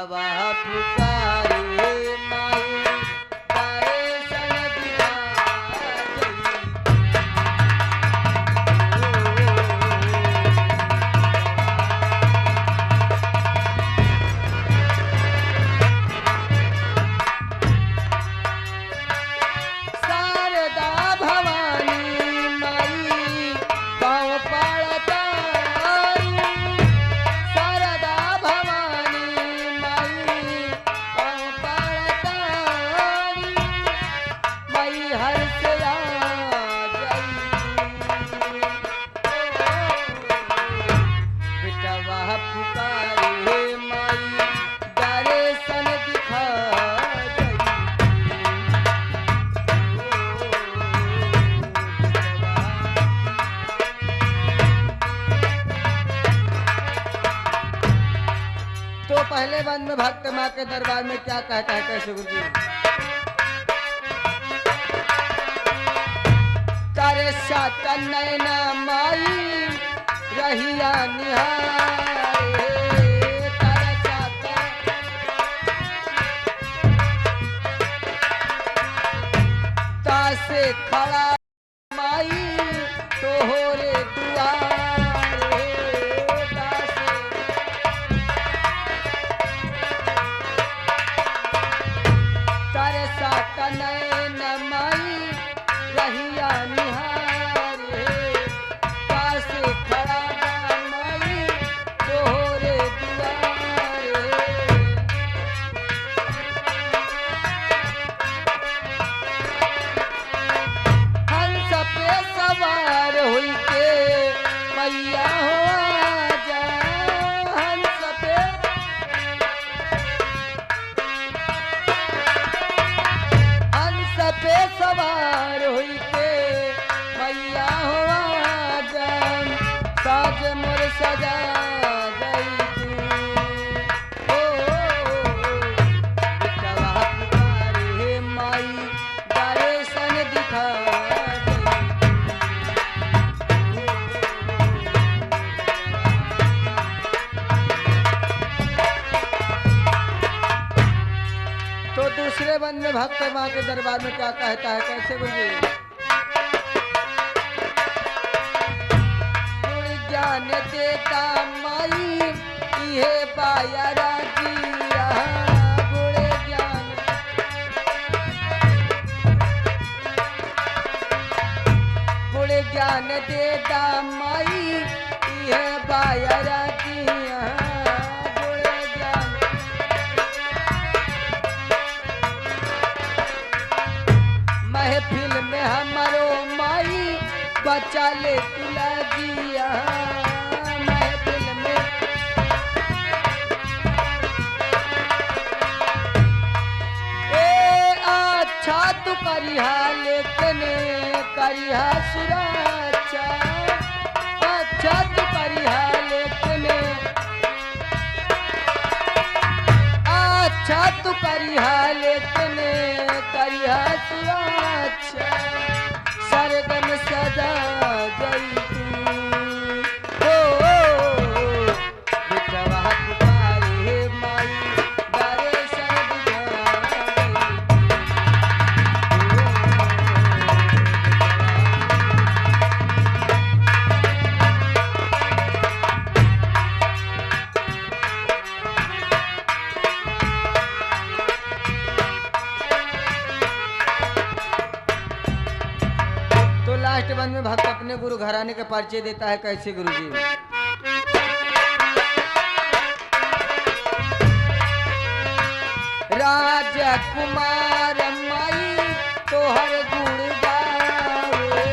बेटवा पुकारे माई तारे सन दिखा शारदा भवानी माई पाँव पड़ता शारदा भवानी माई पाँव पड़ता माई हर से आ गई बेटवा पुकारे माई दर्शन दिखा तो पहले बंद में भक्त माँ के दरबार में क्या कहता है कैसे गुरु जी तारे सात नैना माई रहिया निहारे तारे सात तासे खड़ा माई तोहरे दुआरे तासे तारे सात नैन माई रहिया निहारे पासे खड़ा माई तोहरे दुआरे हंस पे सवार हुई के मैया हो आजा हंस पे हंस पे सवार हुई के मैया हो आजा साज मोर सजा गई तू बेटवा पुकारे माई दर्शन दिखा तो दूसरे बंद में भक्त माँ के दरबार में क्या कहता है कैसे गुरु जी गुण ज्ञान देता माई इहे पाया राजिया गुण ज्ञान गुण ज्ञान देता माई इहे पाया राजिया गुण ज्ञान महफिल में हमारो माई बचा ले तुला जिया महफिल में ए अच्छा तू करिहा लेकिन करिहा सुरक्षा अच्छा तू करिहा लेकिन अच्छा तू करिहा लेकिन करिहा सुरक्षा सरगम सदा गई तू बेटवा पुकारे माई दर्शन दिखा तो लास्ट बंद में भक्त अपने गुरु घराने का परिचय देता है कैसे गुरु जी राजकुमार माई तोहर गुण गावे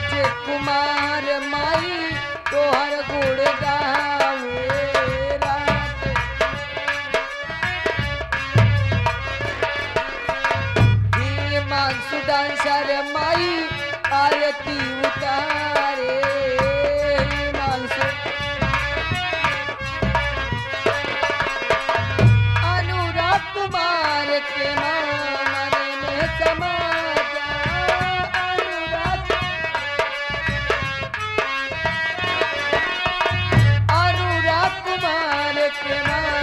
राजकुमार माई तोहर गुण गावे सुदांसर माई आरती उतारे मानसु के माई